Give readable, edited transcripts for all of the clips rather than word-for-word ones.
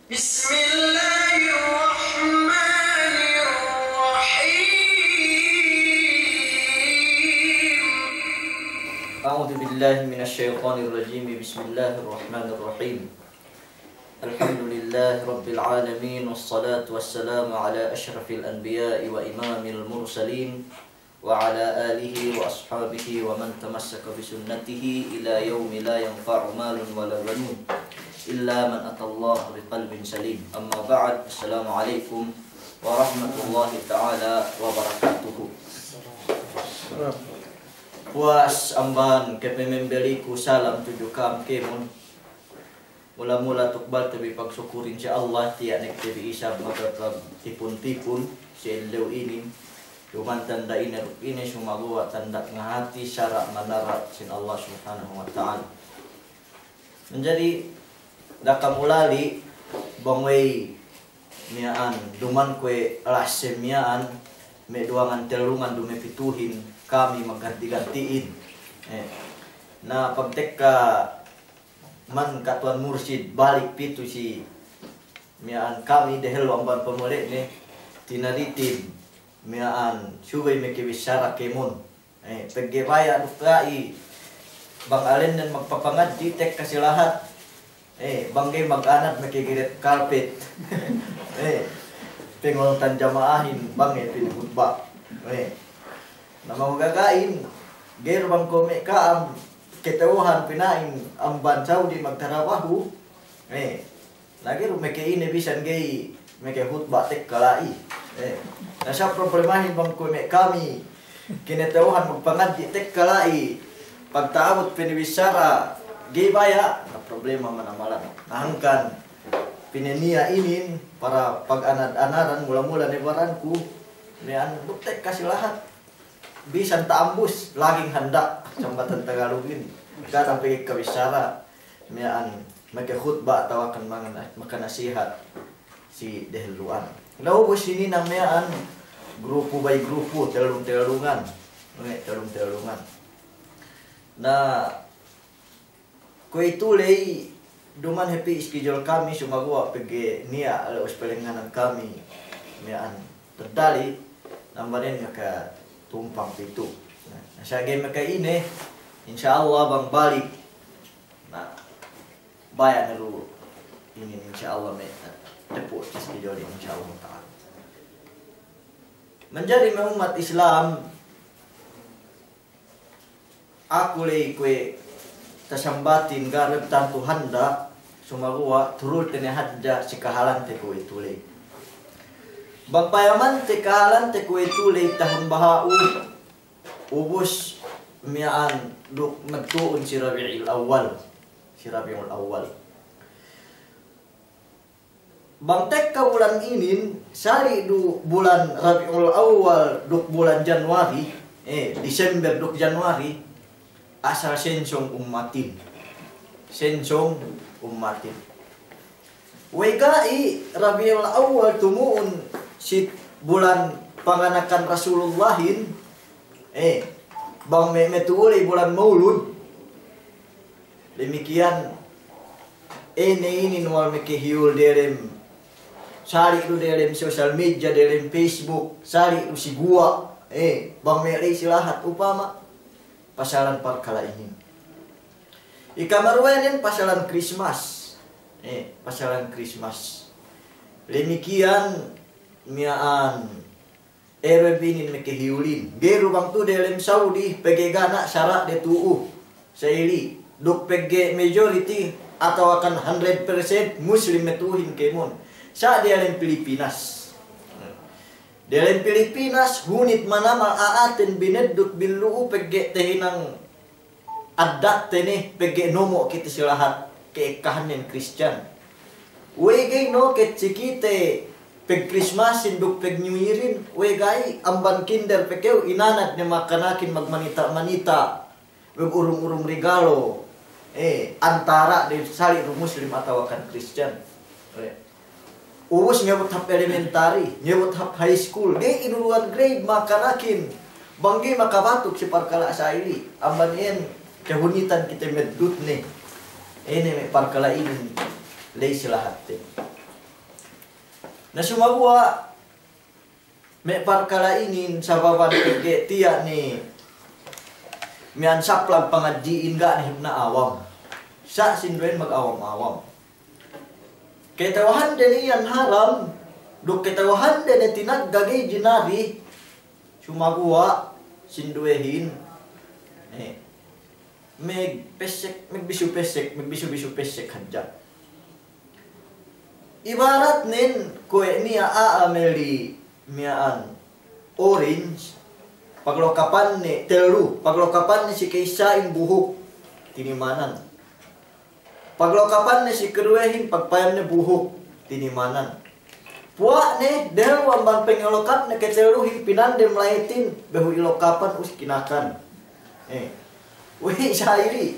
Bismillahirrahmanirrahim. A'udzu billahi minasyaitonir rajim. Bismillahirrahmanirrahim. Alhamdulillahi rabbil alamin wassalatu wassalamu ala asyrafil anbiya'i wa imamil mursalin wa ala alihi wa ashabihi wa man tamassaka bi sunnatihi ila yaumi la yanfa'u malun wala banun illa man atallaha biqalbin salim. Amma ba'd. Assalamualaikum warahmatullahi ta'ala wabarakatuh. Puas amban kepemembeliku salam tujuh kam kemon. Mula-mula tukbal tapi pagsyukurin si Allah tiyak nek tebi isab maka tipun-tipun si elew ini. Cuman tanda ini sumaguwa tanda ngahati syarak manarat sin Allah subhanahu wa ta'ala. Menjadi dakamulali bangway miaan duman kwe lasem miaan me duangan telungan dume pituhin kami mengganti-gantiin. Nah pagteka man katuan mursid balik pitu si miaan kami dehel wamban pemulih ne tinaritin miaan subay meke wisara kemon peggebaya dukai bang alen dan magpapangadji tek kasilahat bangge mag-anat makigirit carpet pengolontan jamaahin bangge pinihutba na magagain gero bang kome kaam ketawuhan pinaing ang bansaw di magtarabaho lagi rumeke ini bisan gay meke hutba tek kalai nasa problemahin bang kome kami kinetawuhan magpangadji tek kalai pagtaabot piniwisara gay baya na problema manamalan nahangkan pinenia inin para pag-anad-anaran mula-mula ni baranku nian buktek kasih lahat bisan taambus laging handa sambatan Tagalogin kada pagi kawisara nian magkhutba tawakan maka nasihat si deheluan laubos ini namian grupo by grupo telung-telungan na kue tulay duman happy schedule kami sumagawa pagi niya alos pelenganan kami mian terdali nambarin ka tumpang pitu. Nah, sa game ka ini insyaallah bang balik. Nah, bayan lu ini insyaallah me tepu schedule insyaallah taala. Menjadi umat Islam aku lay kue tasambatin garib tantu handa sumaruwa turul tene hadja si kahalan te ko itulay bang payaman te kahalan te ko itulay tahun bahau ubus miaan duk nagtuon si Rabiul Awwal bang tek ka bulan inin sari du bulan Rabiul Awwal duk bulan Januari Desember duk Januari asal sensong ummatin wegai Rabiul Awwal tumuun si bulan panganakan Rasulullahin bang metuuli bulan Maulud demikian ini nual mekehiyul derem sari du derem sosial media derem Facebook sari du si gua bang melay silahat upama pasalan parkala ini. Ikamarwanin pasalan Christmas. Pasalan Christmas. Demikian miaan erebinin mekehiulin. Geru bang tu dalam Saudi pegegana syarat de tuu. Saili duk pege majority atau akan 100% muslim metuhin kemon. Sa dalam Pilipinas. Dalam Pilipinas, hunit manamal aaten binedut bilu pege tehinang adat tene pege nomo kita silahat keekahanen Kristen. Wegay no ket sikite peg Christmas induk peg New Yearin, wegay amban kinder pekeu inanat ni makanakin magmanita-manita, weg urung-urung regalo. Antara di sali muslim atau akan Kristen. Uus nyebut hap elementary, nyebut hap high school, di inuluan grade makanakin. Banggi makabatuk si parkala saili. Amban yan, kahunitan kita medut ni. Ini may parkala ini, lay sila hati. Na sumagwa may parkalainin sa baban pagke tiya ni mian saplang pangadjiin ga ni hibna awam. Sa sindren mag-awam-awam. Ketawahan din iyan haram, duk ketawahan din tinaggagay jinari, sumagwa, sinduehin, meg pesek, megbisu pesek hadja. Ibarat nin, kue niya aameli miyaan orange, paglokapan ni teru, paglokapan ni si kaysain buhok, tinimanan. Paglokapan ni si keruehin, pagpayam ni buhok, tinimanan. Puwa ni, dahil wambang pengilokap na keteruhin, pinandem lahitin, behu ilokapan us kinakan. Wih, syairi.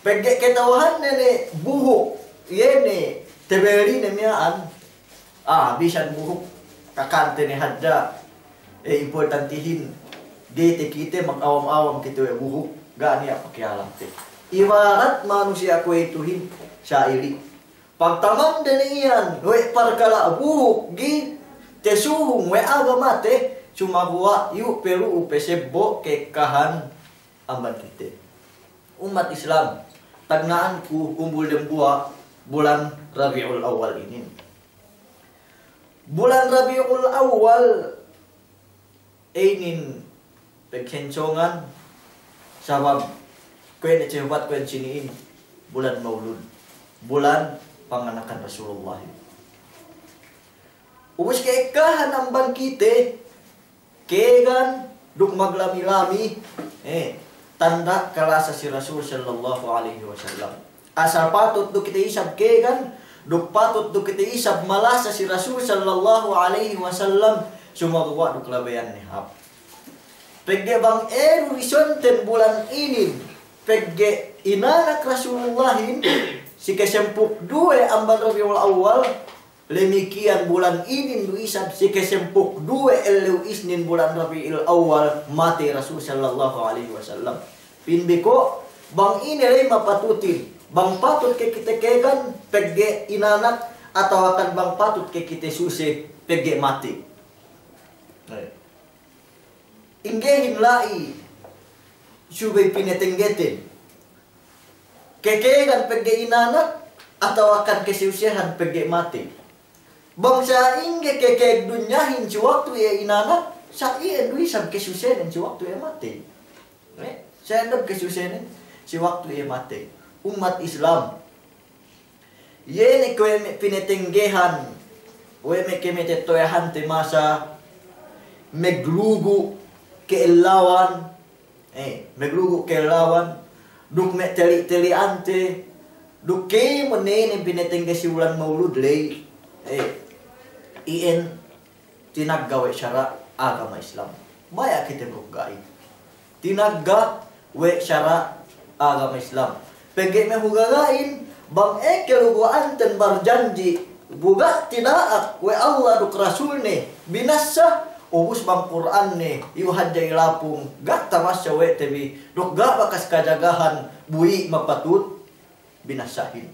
Pagge ketawahan ni buhok, iya ni, teberi ni miyaan. Bisan buhok, kakante ni hadda. Importantihin, dete kita mag-awam-awam kita buhok, gani apa kialam te. Ibarat manusia ko ituhin syairi. Pagtamam din iyan, we parkala buhok gi tesuhung we agamate sumagwa yu peru upesebo kekahan amban kita. Umat Islam tagnaan ku kumpul dembua bulan Rabiul Awal ini. Bulan Rabiul Awal inin pagkencongan sabab kuen cepat kuen siniin bulan Maulud, bulan panganakan Rasulullah. Ubus keikahan ang bangkite, kegan duk maglami-lami, tanda kalasa si Rasul sallallahu alaihi wasallam. Asal patut duk kita isab kegan, duk patut duk kita isab malasa si Rasul sallallahu alaihi wasallam, sumagawa duk labayan ni hap. Pegge bang risonten bulan ini, pegge inanak Rasulullahin si kesempuk dua amban Rabiul Awal lemikian bulan ini luisab si kesempuk dua elu isnin bulan Rabiul Awal mati Rasul sallallahu alaihi wasallam. Pinbiko bang ini lay mapatutin bang patut ke kita kegan pegge inanak atau akan bang patut ke kita susi pegge mati. Inggehin lai subay pinetenggetin. Kekegan pegge inanak atau akan kesiusihan pegge mati. Bangsa ingge kekeg dunyahin si waktu ya inanak, sa iya duisam kesiusihan si waktu ya mati. Saya andap kesiusihan si waktu ya mati. Umat Islam. Yeni kwe pinetenggehan, we me kemetetoyahan te masa meglugu keelawan, meglugu keelawan, duk me teli ante, duk kay menene pinetengge si bulan Maulud lay, ien tinaggawe syara agama Islam. Baya kita bukai, tinagga we syara agama Islam. Pegi me hugagain, bang kelugu anten barjanji, buga tinaak we Allah duk Rasul ne binasa. Ubus bang Quran ne yuhadjai lapung gak tamasya we tebi dok gak bakas kajagahan bui mapatut binasahin.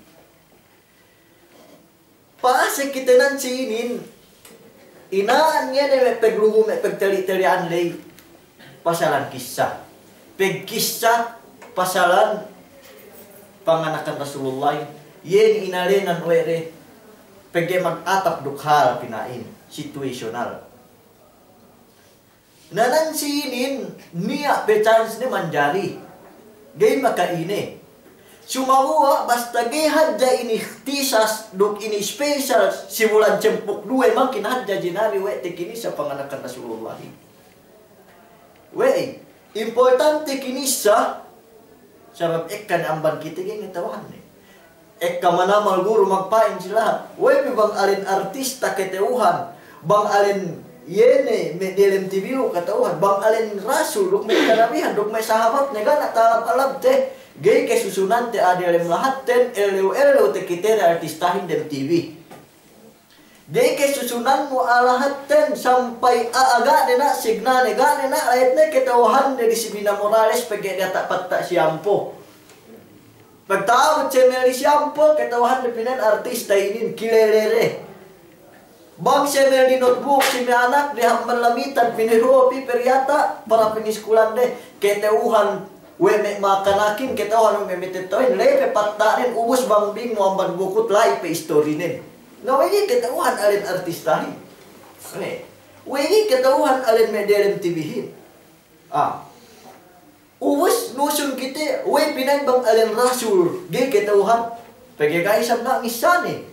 Paase kita nansinin inaan niya ne peglugu me pegteli-telian lay pasalan kisah. Peg kisah pasalan panganakan Rasulullah yen inalenan were pege mag-atap dukhal pinain situasional. Nanansinin niya pechans ni manjari gay makaine sumawa basta gay hadja ini tisas duk ini special si bulan cempuk dua makin hadja jinari we tekini sa panganakan Rasulullah we importante kini sa sabab ekkan amban kita gay ngetawahan ni ekka manamal guru magpain sila we bang alin artista keteuhan bang alin yene me dalam TV katauhan bang alin Rasul duk may karabihan duk may sahabat ne gana talab te gay kesusunan te adalem lahat ten elew te kita artistahin dem TV gay kesusunan mo alahat ten sampai aaga na signa ne gana na ayat ne ketauhan dari si Bina Morales pagay data patta siyampo pagtawad channel ni siyampo ketauhan de pinan artista inin kilelere Bang siya may di notebook, si may anak, di hamban lamitan, piniruopi, periata, para piniskulan de, keteuhan, we may makanakin, keteuhan may mitetoin, lepe patarin, ubus bambing, no amban bukut, lai pe istorinin. No, ini keteuhan alin artistahin. Ini keteuhan alin medelem tibihin. Ubus nusun kita, we pinay bang alin rasul, di keteuhan, pagkakaisap na ngisani.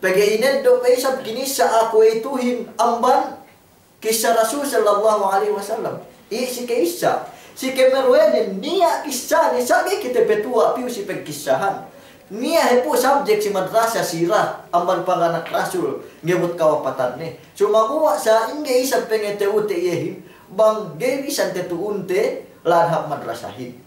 Pag-iinad do pa isab kinis sa ako ituhin amban kisah Rasul sallallahu alaihi wasallam. Si Kaisa, si Kemerwenen, niya kisah ni sabi kita betua piu si pagkisahan. Niya hepo subject si madrasa sirah amban panganak Rasul ngebut kawapatan ni. Sumakuha sa ingge isab pengeteuute yehin bang gewi sante tuunte ladhap madrasahin.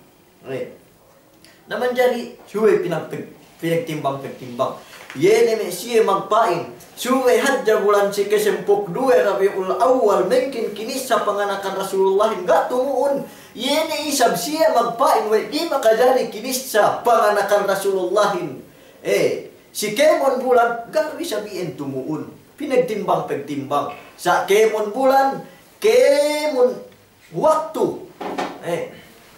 Naman jari suwe pinagtimbang. Yene me siya magpain. Suwe hadja bulan si kesempok 2 Rabiul Awal mungkin kinis sa panganakan Rasulullah hingga tumuun. Yene isab siya magpain we di makajari kinis sa panganakan Rasulullah. Si kemon bulan gari sabihin tumuun. Pinagtimbang. Sa kemon bulan, kemon waktu.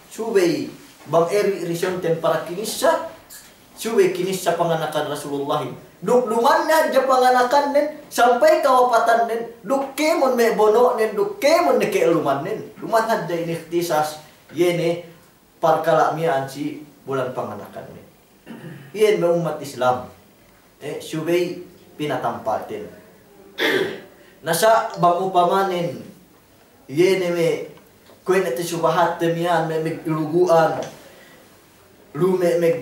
Suwe bang eri risonten para kinis sa suwe kinis sa panganakan Rasulullah. Duk luman na dya panganakan nin, sampai kawapatan nin, duk kemon may bono nin, duk kemon na kailuman nin. Luman na dya iniktisas, yene, parkalamian si bulan panganakan nin. Yen may umat Islam. Suwe pinatampatin. Nasa bangupamanin, yene may, kwen ito subahat temiyan, may luguan, lume may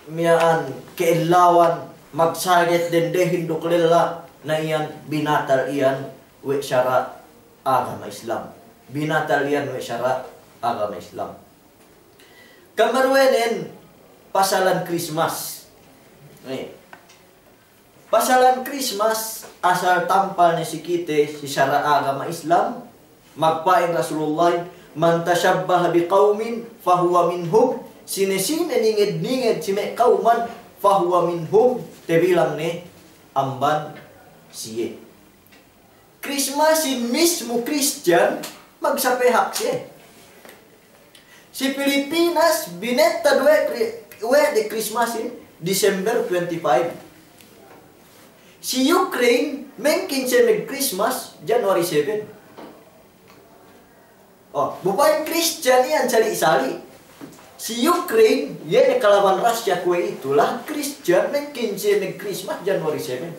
miyaan kailawan magsagit din dehin duklila na iyan binatal iyan we syara agama Islam. Binatal iyan we syara agama Islam. Kamarwenen pasalan Christmas. Pasalan Christmas asal tampal ni si kite si syara agama Islam magpaing Rasulullah man tashabbaha biqaumin fahuwa minhum. Sine-sine ningid-ningid si may kauman fahuwa minhum tebilang ni amban siye. Christmas si mismo Christian magsapehak siya. Si Pilipinas binetta we de Christmas in December 25. Si Ukraine mengkin siya mag-Christmas January 7. Bupain Christian yan sali-sali. Si Ukraine, yan kalaban Russia kue itulah Christian nag-15 nag-Christmas January 7.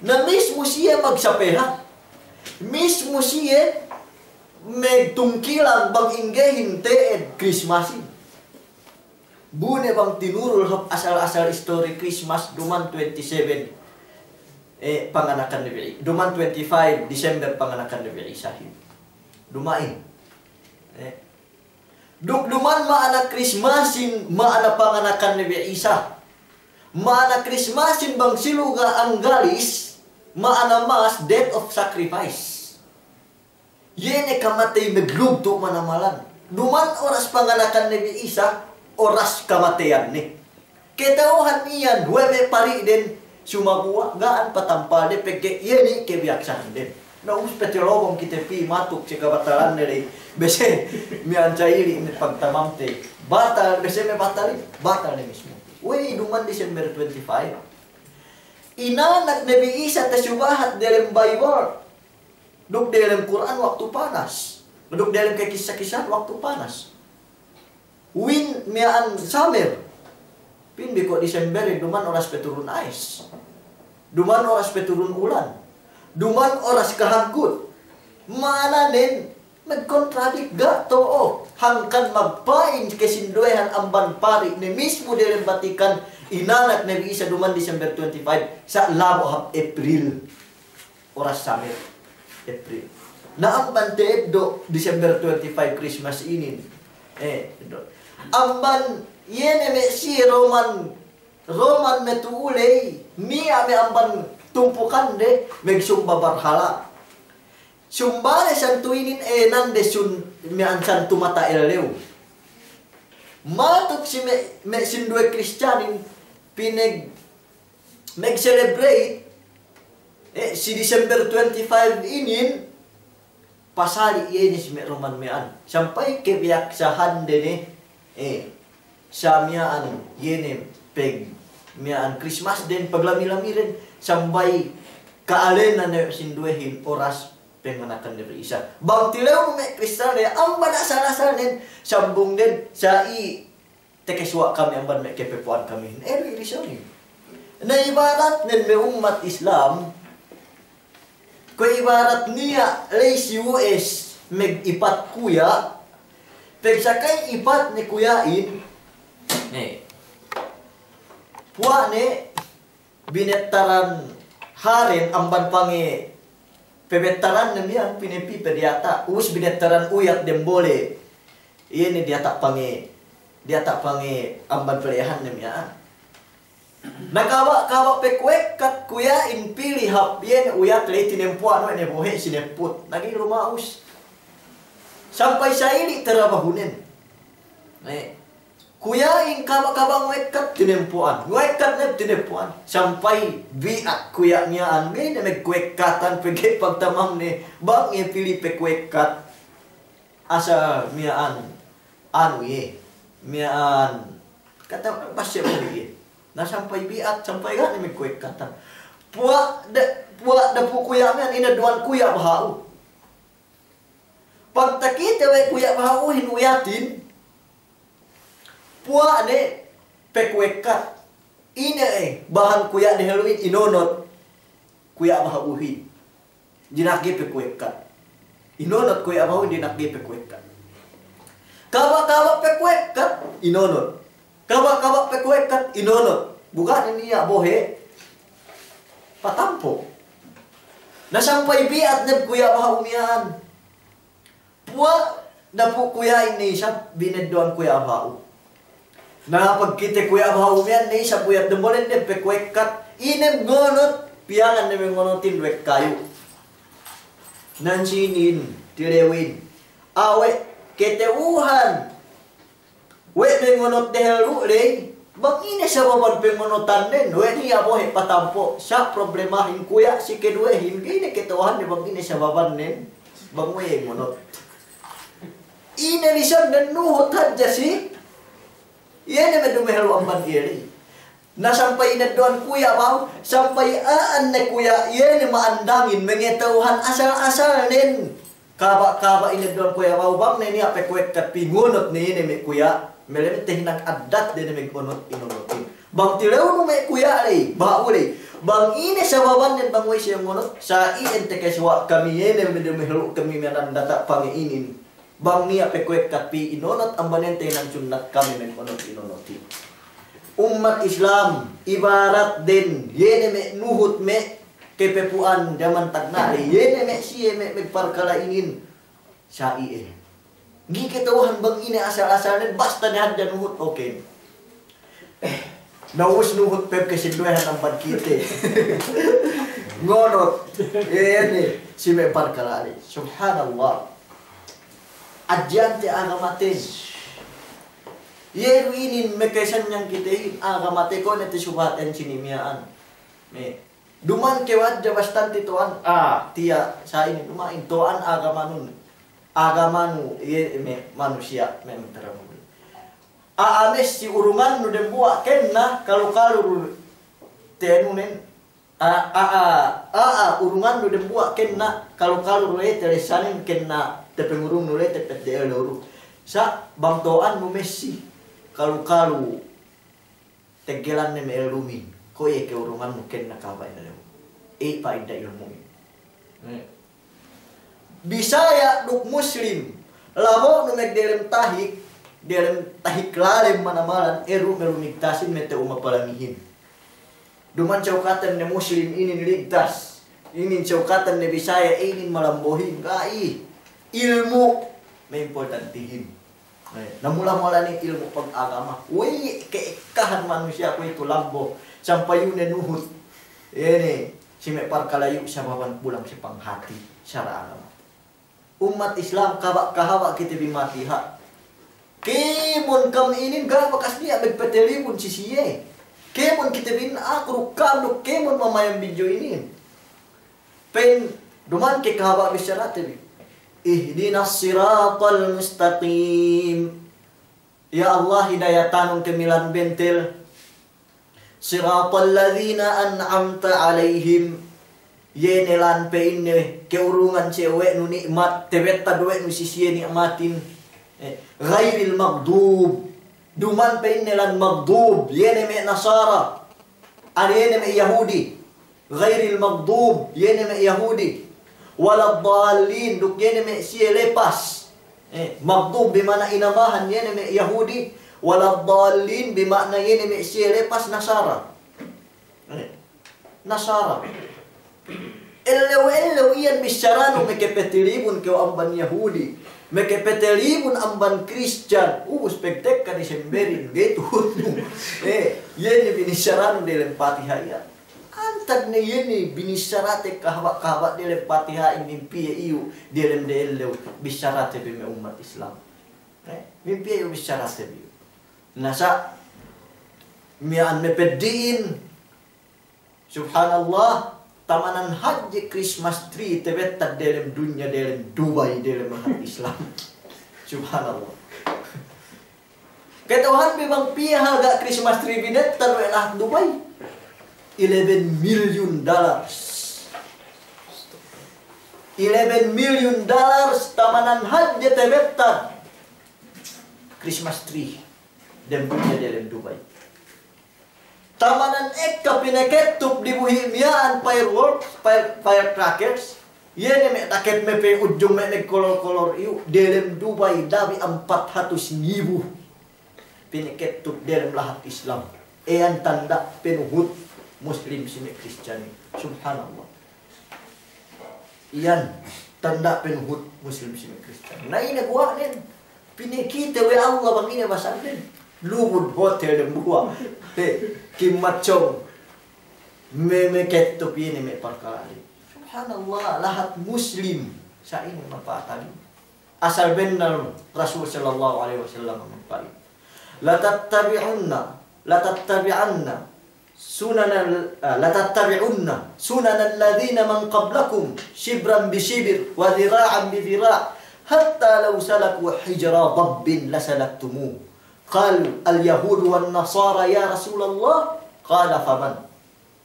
Na mismo siya magsapeha. Mismo siya magtungkilang bang inggehin teed Christmasin. Bune bang tinurul hap asal-asal story Christmas duman 27 panganakan ni duman 25 December panganakan ni Isahin. Dumain. Duman maana Christmasin, maana panganakan ni Isa. Maana Christmasin bang siluga ang galis, maana mas death of sacrifice. Yene kamatay naglugto manamalan. Duman oras panganakan ni Isa, oras kamatayan ni. Ketauhan iyan, huwebe pari din, sumabuwa, gaan patampal de, peke yene kebiaksahan din. Naus petrolong kita pi matuk si kabatalan nila bese mian cairi ini pagtamamte batal bese me batal ni mismo. Wey duman December 25. Inanak Nabi Isa tasubahat dalam Bible. Duk dalam Quran waktu panas. Duk dalam kisah-kisah waktu panas. Win mian summer. Pin biko December duman oras peturun ais. Duman oras peturun ulan. Duman oras kahangkut. Maananin, nagkontradik ga to hangkan magpain kesinduehan amban pari ni mismo din batikan inanak na Isa duman December 25 sa labo hap April. Oras summer. April. Naamban teed do December 25 Christmas inin. Amban yene me si Roman metuulay niya me amban tumpukan de megsumba barhala. Sumbare san tuinin enan de sun miansan tumata ellew. Matuk si me sindue Kristianin pineg mag-celebrate si December 25 inin pasali ini si Roman mian sampai kebiaksahan dene sa mian yene peg mian Christmas den paglami-lami rin sampai kaalen na sinduehin oras pengmanakan dari isa bang tilaw me kristal ya ang banasal-asal nen sambung den sa tekeswa kami ang ban me kepepuan kami risoni na ibarat nen me umat Islam ko ibarat niya les US meg-ipat kuya pegsakay ipat ni kuyain puwa ne binetaran haren amban pange pebetaran na miyan pinipi pediata us binetaran uyat dembole ini diata pange amban pelehan na miyan nakawa pekwek kat kuya in pili hap yen uyat le tinempuan no ne bohe sineput nagi rumaus sampai sa ili terabahunen kuya in kawa wekat tinempuan wekat ne tinempuan sampai biak kuya niya an me ne megkwekatan pege pagtamam ne bang e pili pekwekat asa miaan anu miaan kata pasya mo na sampai biat sampai kan ni kuek kata puak da pu kuya men ina duan kuya bahau pagtakite we kuya bahau hinuyatin puak ne pekuekat ina bahan kuya de Halloween inonot kuya bahau hi dinaki pekuekat inonot kuya bahau dinaki pekuekat kawa pekuekat inonot kawa pekuekat inonot bukan ini ya bohe patampo na sampai biat na kuya bahaumian puwa na po kuya ini siya bineddoan kuya bahau na pagkite kuya bahaumian ni siya puyat demolen de pekuekat inem ngonot piangan na mengonotin wek kayu nansinin tilewin awe keteuhan we mengonot dehelu le bang ini sa baban pengonotan den we ni abo he patampo sa problemahin kuya si kedua hindi ketawahan ni bang ini sa baban nen bang we ngonot ini lisan dan nuhot hadja si yan na medumehelu amban iri na sampai na doan kuya bang sampai aan na kuya yan maandangin mengetauhan asal-asal nen kaba ini doan kuya bang na ini apa kuek kapingunot ni ini me kuya melemit tehinak adat din may kunot inunutin. Bang tilaw no may kuya ay, bauli. Bang ini sa baban din bang way siya ngunot, sa iyan tekeswa kami yan, medumihalo kami menan data pangiinin. Bang niya pekwek kapi inunot, ang banente ng sunat kami may kunot inunutin. Umat Islam, ibarat din, yan may nuhut me, kepepuan daman tagnari, yan may siya may magparkalainin sa iyan. Gikitawahan bang ini asal-asalin basta niyan dyan nuhut okay. Naus nuhut pep kesinduhan ng badkite. Ngonot. Yan si may parkalari. Subhanallah. Adyante agamatin. Yeru inin mekaisan niyang kitahin agamate ko neti subaten sinimiaan. Duman kewadja bastante toan. Tiya sa ini dumain toan agamanun. Agamanu manusia memang terlalu. Ames si urungan nu dembuak kenna kalau tenunen urungan nu dembuak kenna kalau re telesanin kenna tepengurung nu le tepet de luru sa bangtoan mu Messi kalau tegelan ne melumin ko ye ke urungan nu kenna kabay na paida ilmu Bisaya duk muslim lamo nu meg delem tahik lalem manamalan eru melumigtasin mete umapalamihin duman caukatan ne muslim ini ligtas ini caukatan ne Bisaya ini malambohin kai ilmu may importantihin namula-mula ni ilmu pag-agama uy keekahan manusia ko itu lambo sampai yun nuhut ini si may parkalayo sa baban pulang si panghati syara agama umat Islam kahawa kita bimatiha. Kimon kami ini gak bakas niya magpatelipon si siye. Kemon kita bin aku kaluk kemon mamayang video ini. Pen duman ke kahaba bisyara tabi. Ihdinas siratal mustaqim. Ya Allah hidayatanong kemilan bentel. Siratal ladzina an'amta alaihim. Yenelan pe inne keurungan cewek nu nikmat tebetta duwe nu sisiye nikmatin. Ghairil maghdub. Duman pe inne lan maghdub yene me nasara. Ani yene me yahudi. Ghairil maghdub yene me yahudi. Walad dhalin duk yene me siye lepas. Maghdub bimana inamahan yene me yahudi. Walad dhalin bimana yene me siye lepas nasara. Nasara. Elew iyan misyarano mekepetilibun ke amban Yahudi, mekepetilibun amban Christian. Spektek ka disemberin gitu. Yeni binisyarano dalam Fatihah. Antad na yeni binisyarate kahaba dalam Fatihah mimpi iyo dalam elew bisyarate bime umat Islam. Mimpi iyo bisyarate biyo. Nasa mian mepediin. Subhanallah. Tamanan haji Christmas tree tebetta dalam dunia dalam Dubai dalam mahat Islam. Subhanallah. Ketuhan memang pihak harga Christmas tree binet taruhlah Dubai. $11 million. $11 million tamanan haji tebetta Christmas tree dalam dunia dalam Dubai. Tamanan ekka pineketup di buhimian firecrackers. Yene me taket me pe ujung me kolor-kolor iu dalam Dubai dabi 400.000 pineketup dalam lahat Islam. Ean tanda penuhut Muslim sini Kristen. Subhanallah. Iyan tanda penuhut Muslim sini Kristen. Nah ini gua nen pinekite we Allah bang ini basan den. Lubud hotel dan buah. Kimacong me ketup ini me perkara. Subhanallah lahat Muslim sa ini mapatali. Asal benar Rasul sallallahu alaihi wasallam mempali. La tattabi'unna sunan alladhina man qablakum shibran bi shibr wa dhira'an bi dhira' hatta law salaku hijra dabbin lasalaktumuh. Qalu al-yahud wan nasara ya Rasulullah. Qala faman.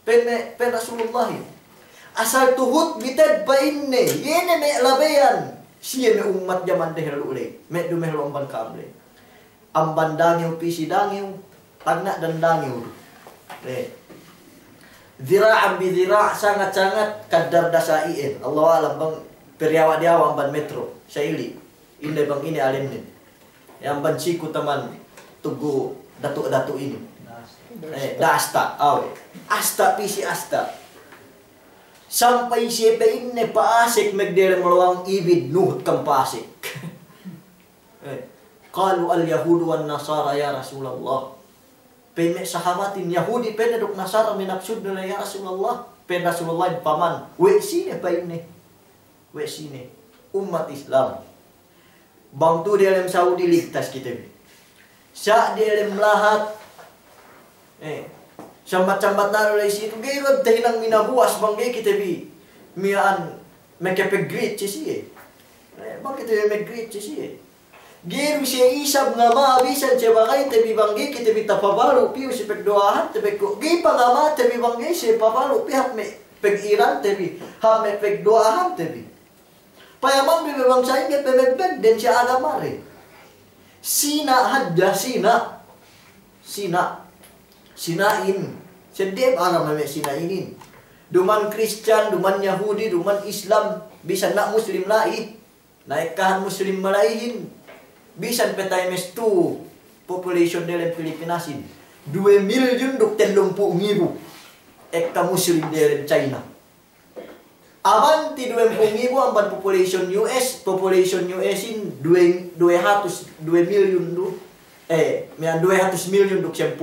Pen Rasulullah. Asal tuhut bitad pa inne. Yene me labayan. Siya me umat jaman dehel ulay. Me dumehel amban kable. Amban dangiw pisi dangiw. Tagna dan dangiw. Zira'an bi zira' sangat-sangat kadar dasaiin. Allah alam bang periawa-diawa amban metro. Syaili. Inde bang ini alimnin. Yang ban siku teman tugu datuk-datuk ini. Dasta, awe. Asta pisi asta. Sampai siapa ini paasik magdere melawang ibid nuhut kang paasik. Qalu al-yahud wan nasara ya Rasulullah. Peme sahabatin Yahudi pene dok Nasara minaksud nila ya Rasulullah. Pen Rasulullah paman. We sini pa ini. We sini. Umat Islam. Bang tu dalam Saudi ligtas kita. Sa dalam lahat sambat-sambat na rin siya. Gayro dahil ang minabuas bangay kita bi. Miyaan makapag-greet siya. Bakit tayo mag-greet siya? Gayro siya isab nga maabisan siya bakay tabi bangay kita bi tapabalo piyo si pagdoahan tabi ko. Gay pa nga ma tabi bangay siya papalo pihat may pag-iran tabi. Ha may pagdoahan tabi. Payaman bi bang sa ingat pemebed din siya alamari. Sina hadya sinain sedep alam me sinainin duman Kristen duman Yahudi duman Islam bisa nak Muslim lai naikkan Muslim malaihin bisa petay mes tu population dalam Pilipinas 2 million duk 30,000 ekka Muslim dalam China amanti 20,000 amban population US in 200 million do 200 million duk 10,000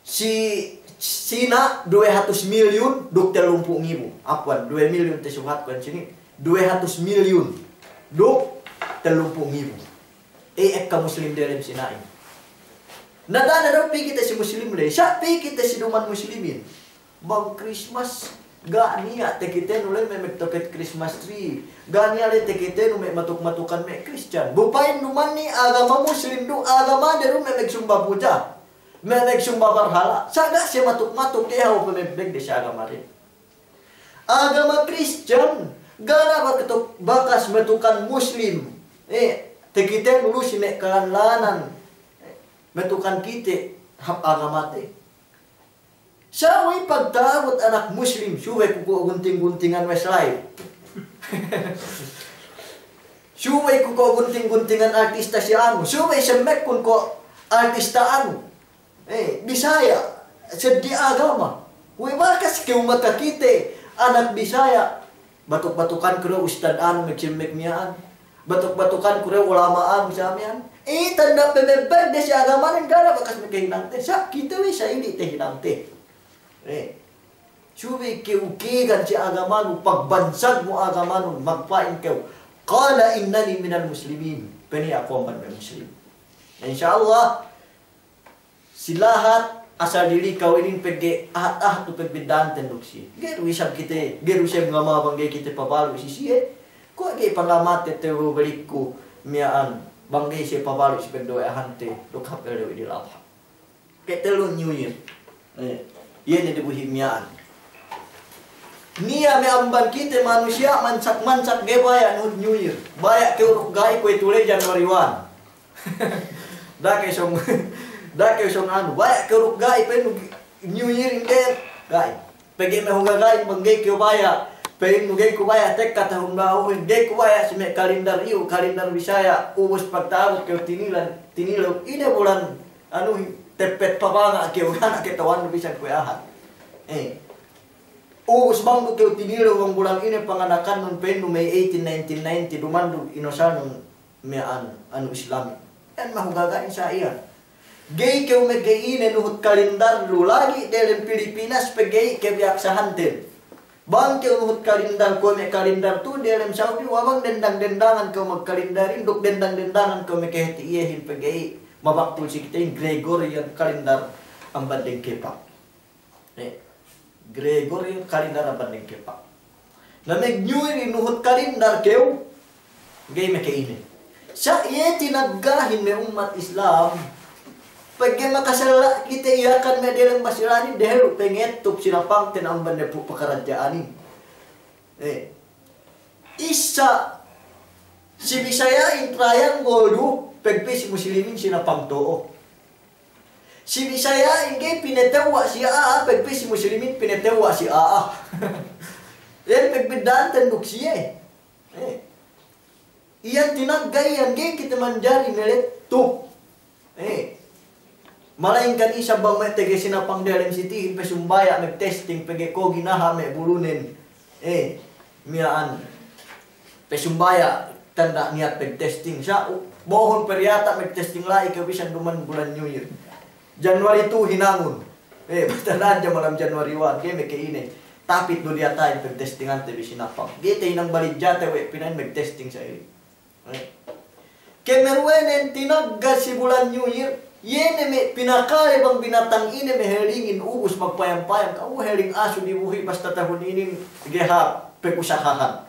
si Sina 200 million duk 30,000 apwan 2 million tesuhat kan sini 200 million duk 30,000 ekka Muslim dalam Sinai Nadana daw pi kita si Muslim le. Siya pi kita si duman Muslimin. Bang Christmas gania te kita nule me toket Christmas tree. Gania le te kita nu me matuk-matukan me Christian. Bupain numan ni agama Muslim du agama deru me sumba puja. Me sumba berhala. Saga siya matuk-matuk dia ho pemebek de siya agama rin. Agama Christian gana baketok bakas metukan Muslim. Te kita nulu si me kalanlanan. Metukan kita hak agama te. Saway pagtawat anak Muslim, suway kuko gunting-guntingan Westlife. Suway kuko gunting-guntingan artista si anu, suway semek kun ko artista anu. Bisaya, sedih agama. Uy bakas kau mata kita anak Bisaya. Batuk-batukan kuro ustad anu meksim-mek miyaan. Batuk-batukan kuro ulamaan misamian. Tanda pemebek de si agama rin gara bakas mekahinang te. Sa kita wisa hindi te hinang te. Suwi kiukigan si agama pagbansag mo agama nun, magpain kayo. Qala innani minal muslimin. Peni ako man may muslim. Insyaallah, silahat asal diri kau ini pege tu pegbedaan tenduksi. Geru isab kita, geru isab ngama bangge kita pabalu sisi Ko ge pangamat te beriku miaan bangge si pabalu si pendoa hante do kapel do idil adha. Ketelu new year. Yan di buhimian. Nia me amban kita manusia mansak gebaya New Year. Bayak ke uruk gai ko itule Januari 1. Dake song anu. Bayak ke uruk gai pen New Year inger gai. Pegi me huga gai mangge ke baya. Pen nuge ko baya tek kata humbahu de ko baya sime kalendar Bisaya ubus pagtawot ke tinilaw ina bulan anu tepet pabanga ke uran ke tawan bisa ko ahat. Ubus bangdu ke tinilo wang bulan ini panganakan nun pen May 18 1990 dumandu inosanun mean anu Islami. Yan mahugagain sa iya. Gay ke umegay ine nuhut kalendar lu lagi dalam Pilipinas pegay ke biak sahantin. Bang ke nuhut kalendar ko me kalendar tu dalam Saudi wabang dendang-dendangan ko magkalendarin duk dendang-dendangan ko me kehti iyahin pegay mabaktul si kita yung Gregorian kalendar ang banding kepak. Gregorian kalendar ang banding kepak. Na New Year inuhot kalendar kew, gay me kainin. Sa iya tinagahin me umat Islam, pag makasala kita iyakan me dalang basilani dahil pengetup sinapang tinamban na po pakaradyaanin. Isa si Bisaya in triangle pagpis muslimin sinapang too. Si Bisaya ingay pinetewa si Aa, pagpis muslimin pinetewa si Aa. Yan pagbidaan tanduk siya Iyan tinagay yan, gay kita manjari melet to. Malain kan isa bang may tege sinapang dalam siti, pesumbaya, mag-testing, pege ko ginaha, may bulunin. Miyaan, pesumbaya, tanda niat pag-testing siya. Bohon peryata, mag-testing lai, kabisan duman bulan New Year. January 2 hinangon. Basta nadya malam January 1, kaya may kainin. Tapit do diya tayo pag-testingan tayo sinapang. Gita inang balidya tayo, pinayin mag-testing sa iyo. Kaya meruenen tinagga si bulan New Year, yene me pinakaya bang binatang ine me helingin ubus magpayam-payam. Kau heling aso di buhi basta tahun ini geha pekusahahan.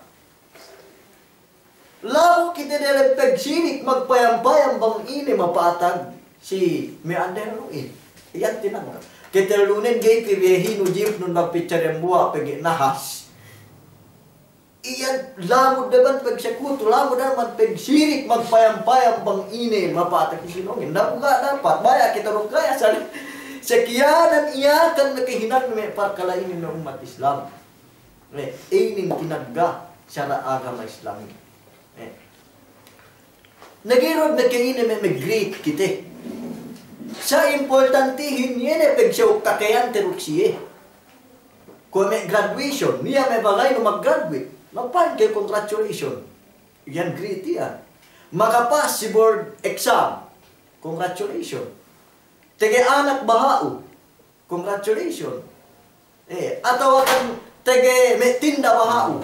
Lalu kita dalam pagsinik magpayam-payam bang ine mapatag. Si me anderuin. Iyan tinang. Kita lunen gay pibehin ujib nun magpicture yang buah pagi nahas. Iyan lamod daban pagsakuto, lamod daban pagsirik magpayam-payam bang ine mapatag sinongin. Nakuga dapat baya kita ro kaya sa sekianan iyakan nakihinan me parkalainin ng umat Islam. Ining tinagga sa agama Islami. Nagirod na kainin me great kita. Sa importantihin yan pagsiyaw kakayan teruk siya. Kung may graduation, niya may balay no mag-graduate, magpahin kayo congratulation. Yan great yan. Makapas si board exam, congratulation. Tege anak bahao, congratulation. Ataw kan tege may tinda bahao,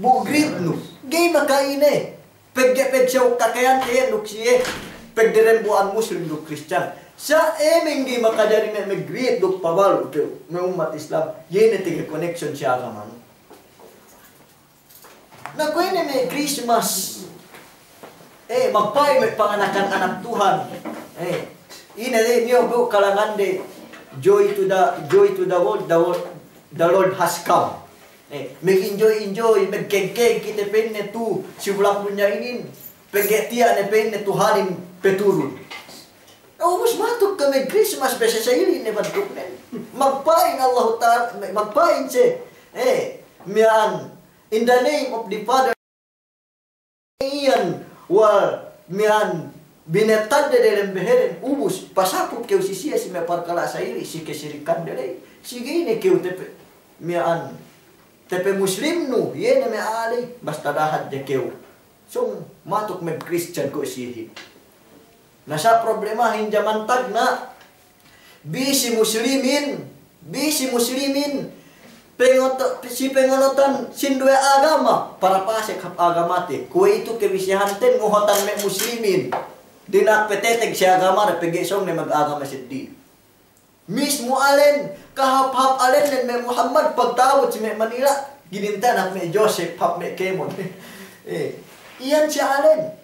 bu great no. Gay makaine. Pagsiyaw kakayan teruk siya. Pagdiren buan Muslim no Christian. Sa emeng di makadari me mag-greet dok pawalo ke may umat Islam. Yene tiga connection siya agama. Na ko ini may Christmas. Magpay may panganakan anak Tuhan. Ina de niyo bu kalangan de joy to the world, the Lord has come. Mag-enjoy, magkengkeng kita penne tu sibulang dunia ini. Pegetia ne penne Tuhanin peturun. Mas matuk kami Christmas besa sa ili ne baduk ne. Magpain Allah Ta'ala, magpain si. Mian, in the name of the Father, iyan, mian, binetad de dalam beheren, ubus, pasaput keu si siya si may parkala sa ili, si kesirikan de day. Sige ne keu tepe, mian, tepe Muslim no, yene may alay, basta dahat de keu. So, matuk may Christian ko siya. Nasa problemahin zaman tag na bisi muslimin pengonotan sindue agama para pasek hap agamate kue itu kebisihanten nguhotan me muslimin dinak petetek si agama re pegesong ne mag-agama siddi mismo alen kahap-hap alen nen me Muhammad pagtawod si me Manila ginintan hap me Joseph hap me Kemon iyan si alen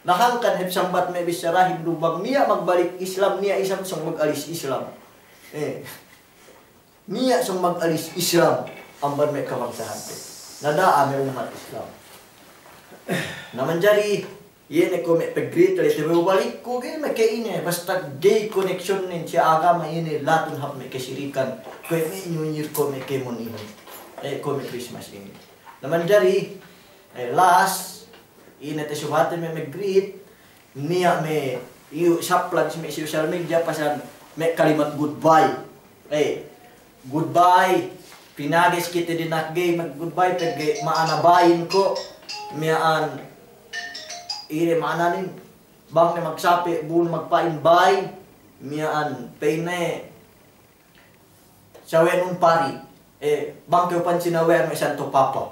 nahangkan heb sambat may bisarahim lubang niya magbalik Islam niya isang song mag-alis Islam. Niya song mag-alis Islam amban may kamagsahan. Nadaa may umat Islam. Naman jari yene ko may pag-greet ulit balik ko gay may kaine basta gay connection nin siya agama yene latun hap may kasirikan ko may New Year ko may kemon ini. Ko may Christmas ini. Naman jari last ina te subhatan me mag-greet niya me saplan si me social media pasan me kalimat goodbye. Goodbye. Pinagis kita din nakgay mag-goodbye pag maanabayin ko miyaan ire maananin bang ne magsapi buon magpa-invite miyaan payne sawenun pari bang ko pansinawer me santo papa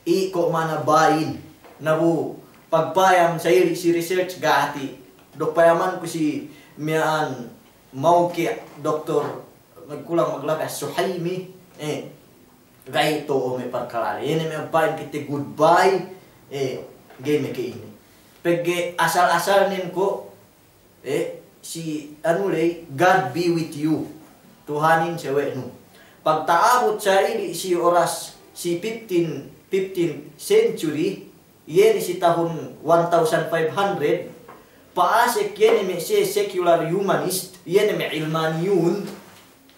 ko manabayin nabu pagpayam sa iri si research gati dokpayaman ko si miyaan mauki doktor magkulang maglabas Suhaimi gay to may parkalali yun may pain kita goodbye gay may kaini pag asal-asal nin ko si anulay God be with you Tuhanin siya no pagtaabot sa iri si oras si 15th century yen si tahun 1500 paasek yen may secular humanist yen may ilmaniyun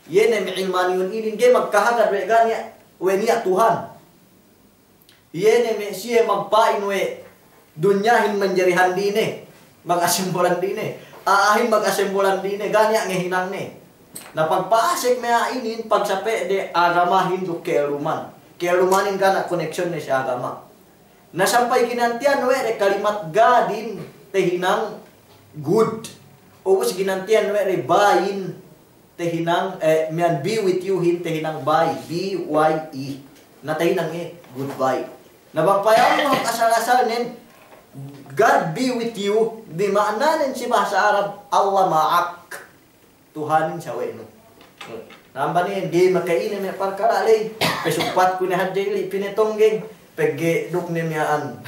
ini gay magkahagad we ganya we niya Tuhan yen may siya magpain we dunyahin manjarihan dine magasimbolan dine aahin magasimbolan dine ganya ngehinang ne na pagpaasek may inin pagsape de agamahin do kelumanin kana connection ni sa agama. Nasampay ginantian we kalimat gadin tehinang good. Ubos ginantian we bayin tehinang mian be with you hin tehinang bye BYE. Na tehinang goodbye. Nabagpayaw mo ang asal-asal nin God be with you di maananin si bahasa Arab Allah ma'ak. Tuhanin siya we no. Namba ni di makainin may parkalali. Pesupat ko ni hadjili pinitongging pegge duk ni miyaan.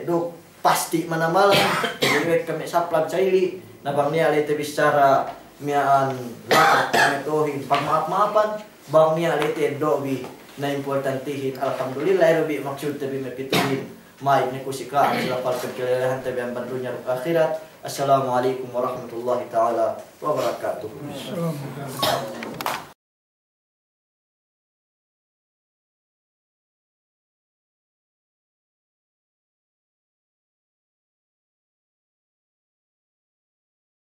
Duk pasti manamalan. Pagwek kami saplag sa ili. Nabang niya alite bisara miyaan lahat metohin pagmaap-maapan. Bang niya alite dobi na importantihin. Alhamdulillah rubi maksud tabi mapituhin. May nikusika ang sila pagkakilalahan tabi ang bandunya ng akhirat. Assalamualaikum warahmatullahi ta'ala wabarakatuh.